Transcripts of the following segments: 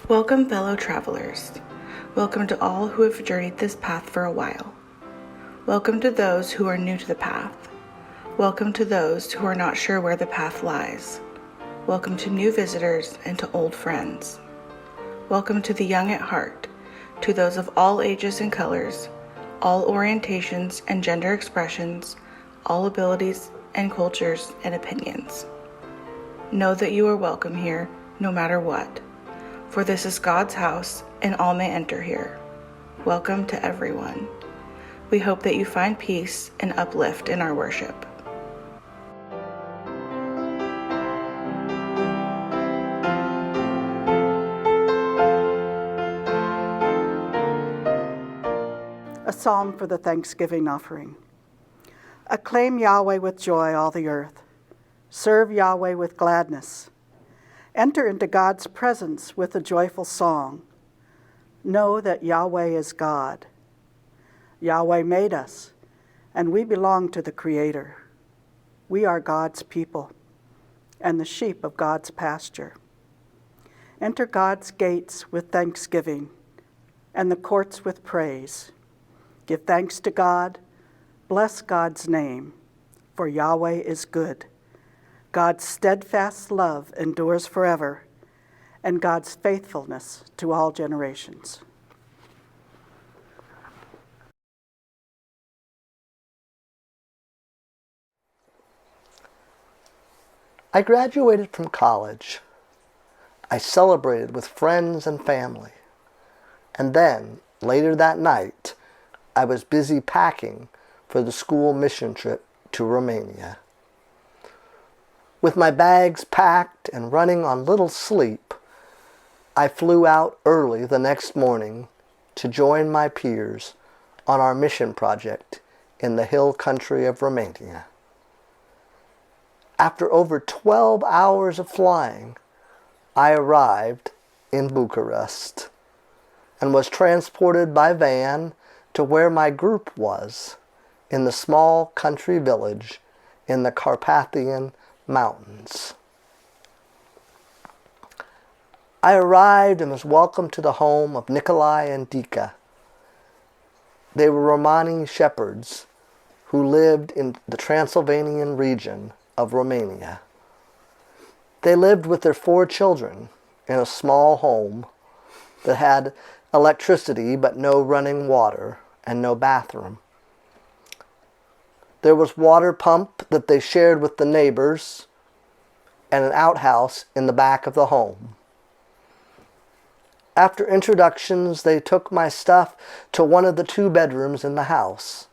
Welcome, fellow travelers. Welcome to all who have journeyed this path for a while. Welcome to those who are new to the path. Welcome to those who are not sure where the path lies. Welcome to new visitors and to old friends. Welcome to the young at heart, to those of all ages and colors, all orientations and gender expressions, all abilities and cultures and opinions. Know that you are welcome here, no matter what. For this is God's house, and all may enter here. Welcome to everyone. We hope that you find peace and uplift in our worship. A psalm for the Thanksgiving offering. Acclaim Yahweh with joy, all the earth. Serve Yahweh with gladness. Enter into God's presence with a joyful song. Know that Yahweh is God. Yahweh made us, and we belong to the Creator. We are God's people and the sheep of God's pasture. Enter God's gates with thanksgiving and the courts with praise. Give thanks to God, bless God's name, for Yahweh is good. God's steadfast love endures forever, and God's faithfulness to all generations. I graduated from college. I celebrated with friends and family. And then, later that night, I was busy packing for the school mission trip to Romania. With my bags packed and running on little sleep, I flew out early the next morning to join my peers on our mission project in the hill country of Romania. After over 12 hours of flying, I arrived in Bucharest and was transported by van to where my group was, in the small country village in the Carpathian Mountains. I arrived and was welcomed to the home of Nikolai and Dika. They were Romani shepherds who lived in the Transylvanian region of Romania. They lived with their 4 children in a small home that had electricity but no running water and no bathroom. There was water pump that they shared with the neighbors and an outhouse in the back of the home. After introductions, they took my stuff to one of the 2 bedrooms in the house,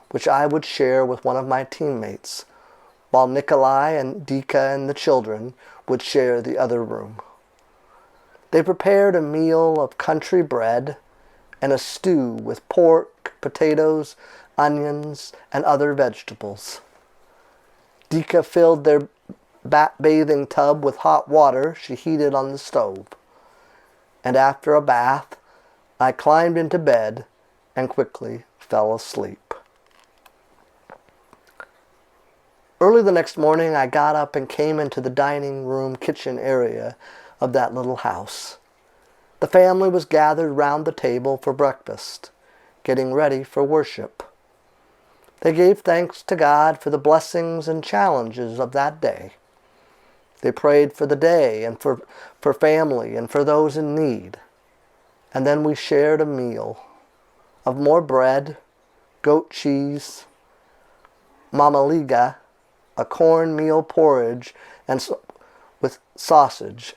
which I would share with one of my teammates, while Nikolai and Dika and the children would share the other room. They prepared a meal of country bread and a stew with pork, potatoes, onions, and other vegetables. Dika filled their bathing tub with hot water she heated on the stove. And after a bath, I climbed into bed and quickly fell asleep. Early the next morning, I got up and came into the dining room kitchen area of that little house. The family was gathered round the table for breakfast, getting ready for worship. They gave thanks to God for the blessings and challenges of that day. They prayed for the day and for family and for those in need. And then we shared a meal of more bread, goat cheese, mamaliga, a cornmeal porridge, and with sausage.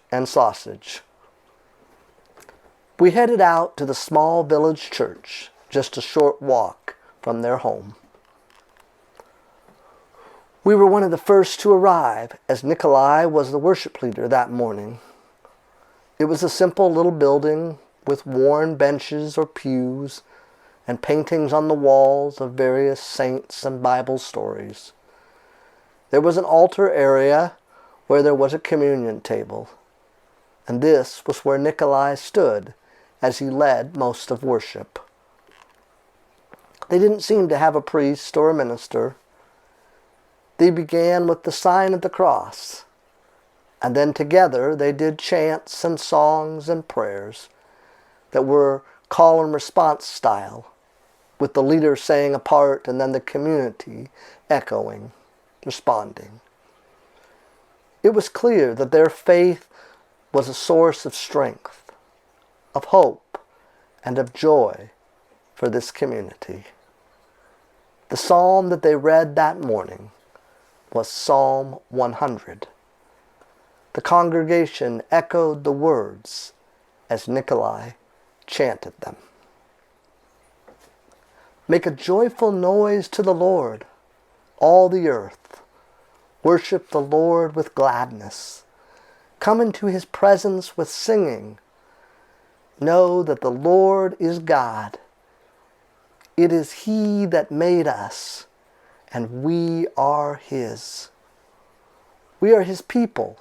We headed out to the small village church, just a short walk from their home. We were one of the first to arrive, as Nikolai was the worship leader that morning. It was a simple little building with worn benches or pews and paintings on the walls of various saints and Bible stories. There was an altar area where there was a communion table, and this was where Nikolai stood as he led most of worship. They didn't seem to have a priest or a minister. They began with the sign of the cross, And then together they did chants and songs and prayers that were call and response style, with the leader saying a part and then the community echoing, responding. It was clear that their faith was a source of strength, of hope, and of joy for this community. The psalm that they read that morning was Psalm 100. The congregation echoed the words as Nikolai chanted them. Make a joyful noise to the Lord, all the earth. Worship the Lord with gladness. Come into his presence with singing. Know that the Lord is God. It is he that made us, and we are his. We are his people,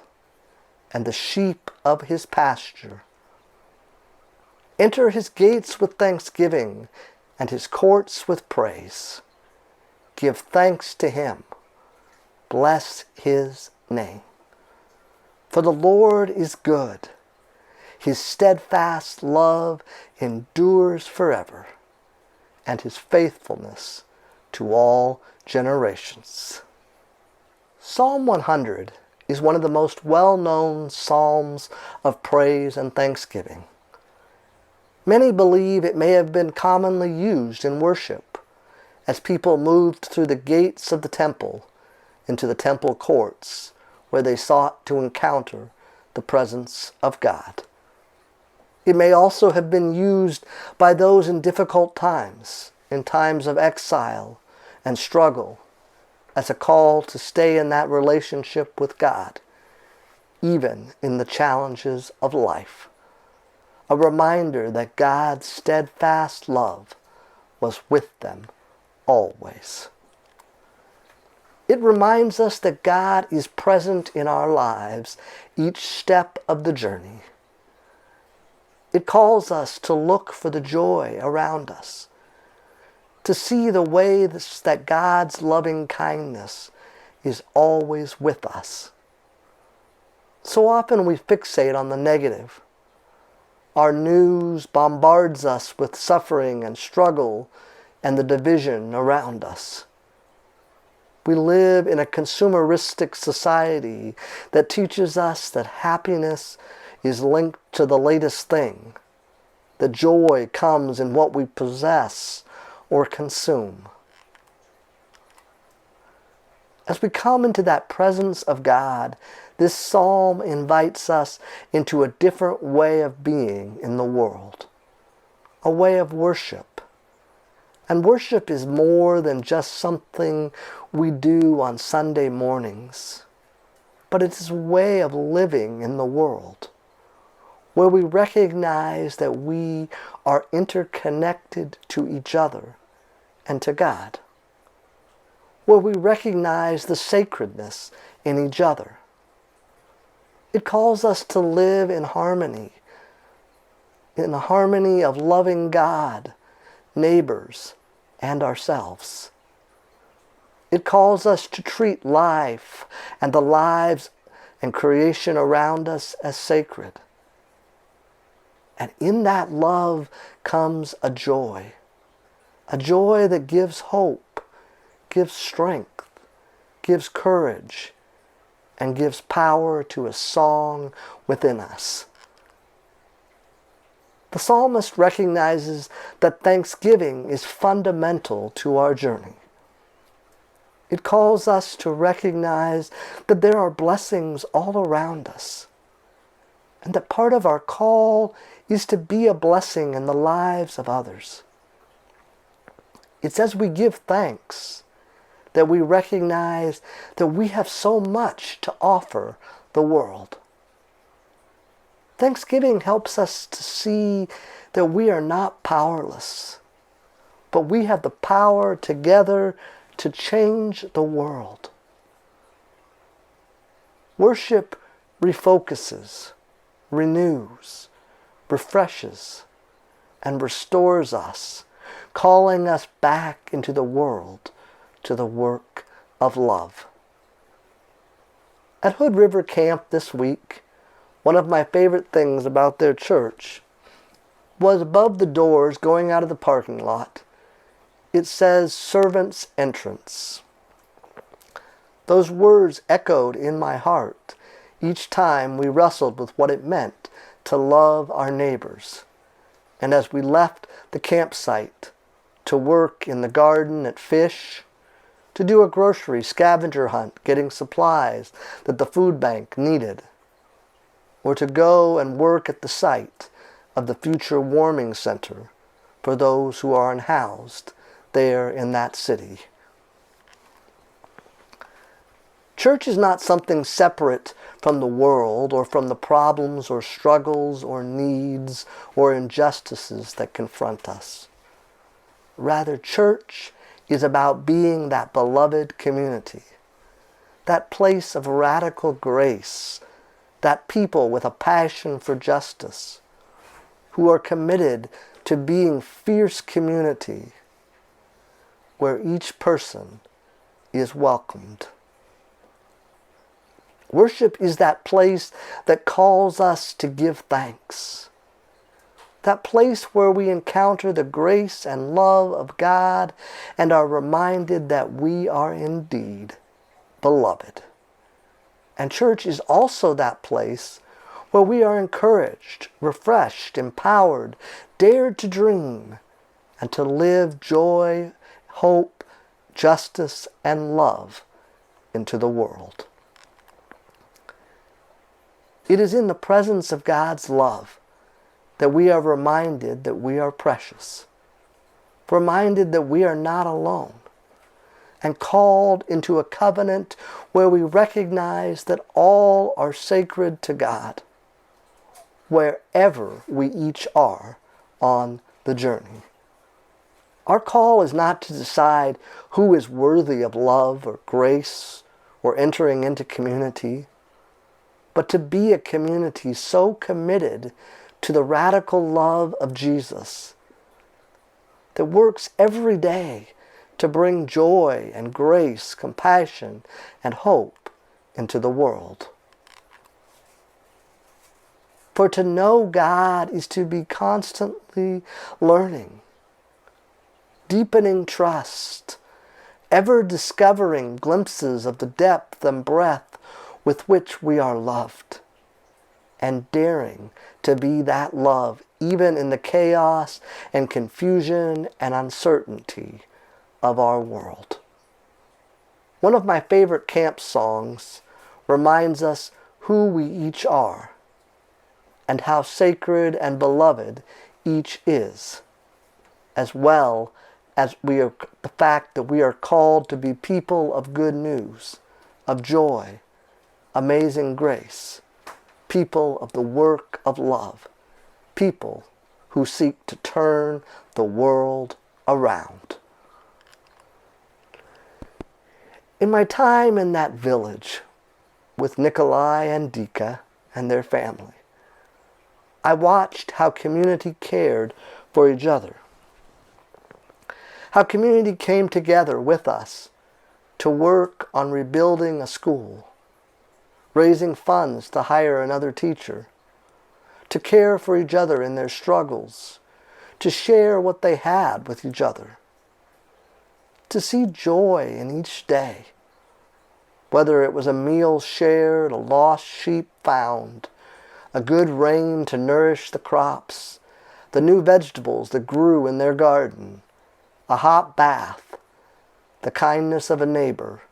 and the sheep of his pasture. Enter his gates with thanksgiving, and his courts with praise. Give thanks to him. Bless his name. For the Lord is good. His steadfast love endures forever, and his faithfulness to all generations. Psalm 100 is one of the most well-known psalms of praise and thanksgiving. Many believe it may have been commonly used in worship as people moved through the gates of the temple into the temple courts, where they sought to encounter the presence of God. It may also have been used by those in difficult times, in times of exile and struggle, as a call to stay in that relationship with God, even in the challenges of life. A reminder that God's steadfast love was with them always. It reminds us that God is present in our lives each step of the journey. It calls us to look for the joy around us, to see the way that God's loving kindness is always with us. So often we fixate on the negative. Our news bombards us with suffering and struggle and the division around us. We live in a consumeristic society that teaches us that happiness is linked to the latest thing. The joy comes in what we possess or consume. As we come into that presence of God, this psalm invites us into a different way of being in the world, a way of worship. And worship is more than just something we do on Sunday mornings, but it's a way of living in the world, where we recognize that we are interconnected to each other and to God, where we recognize the sacredness in each other. It calls us to live in harmony of loving God, neighbors, and ourselves. It calls us to treat life and the lives and creation around us as sacred. And in that love comes a joy that gives hope, gives strength, gives courage, and gives power to a song within us. The psalmist recognizes that thanksgiving is fundamental to our journey. It calls us to recognize that there are blessings all around us, and that part of our call is to be a blessing in the lives of others. It's as we give thanks that we recognize that we have so much to offer the world. Thanksgiving helps us to see that we are not powerless, but we have the power together to change the world. Worship refocuses, renews, refreshes, and restores us, calling us back into the world to the work of love. At Hood River Camp this week, one of my favorite things about their church was above the doors going out of the parking lot, it says Servants Entrance. Those words echoed in my heart each time we wrestled with what it meant to love our neighbors. And as we left the campsite to work in the garden at Fish, to do a grocery scavenger hunt getting supplies that the food bank needed, or to go and work at the site of the future warming center for those who are unhoused there in that city. Church is not something separate from the world or from the problems or struggles or needs or injustices that confront us. Rather, church is about being that beloved community, that place of radical grace, that people with a passion for justice, who are committed to being fierce community, where each person is welcomed. Worship is that place that calls us to give thanks. That place where we encounter the grace and love of God and are reminded that we are indeed beloved. And church is also that place where we are encouraged, refreshed, empowered, dared to dream, and to live joy, hope, justice, and love into the world. It is in the presence of God's love that we are reminded that we are precious, reminded that we are not alone, and called into a covenant where we recognize that all are sacred to God, wherever we each are on the journey. Our call is not to decide who is worthy of love or grace or entering into community, but to be a community so committed to the radical love of Jesus that works every day to bring joy and grace, compassion, and hope into the world. For to know God is to be constantly learning, deepening trust, ever discovering glimpses of the depth and breadth with which we are loved, and daring to be that love even in the chaos and confusion and uncertainty of our world. One of my favorite camp songs reminds us who we each are and how sacred and beloved each is, as well as the fact that we are called to be people of good news, of joy, amazing grace, people of the work of love, people who seek to turn the world around. In my time in that village with Nikolai and Dika and their family, I watched how community cared for each other, how community came together with us to work on rebuilding a school, raising funds to hire another teacher, to care for each other in their struggles, to share what they had with each other, to see joy in each day, whether it was a meal shared, a lost sheep found, a good rain to nourish the crops, the new vegetables that grew in their garden, a hot bath, the kindness of a neighbor,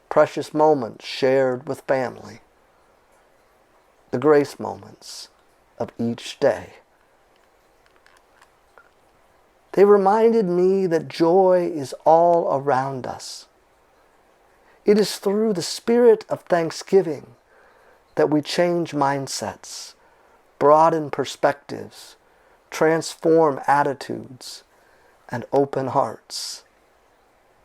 precious moments shared with family, the grace moments of each day. They reminded me that joy is all around us. It is through the spirit of thanksgiving that we change mindsets, broaden perspectives, transform attitudes, and open hearts.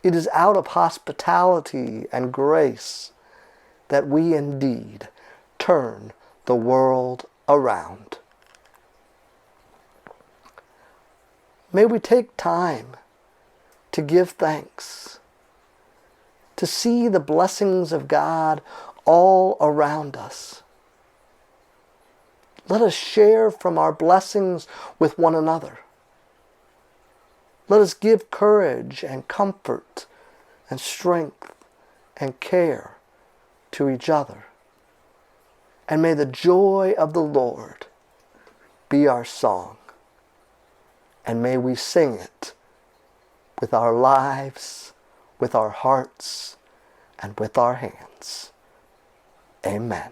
It is out of hospitality and grace that we indeed turn the world around. May we take time to give thanks, to see the blessings of God all around us. Let us share from our blessings with one another. Let us give courage and comfort and strength and care to each other. And may the joy of the Lord be our song. And may we sing it with our lives, with our hearts, and with our hands. Amen.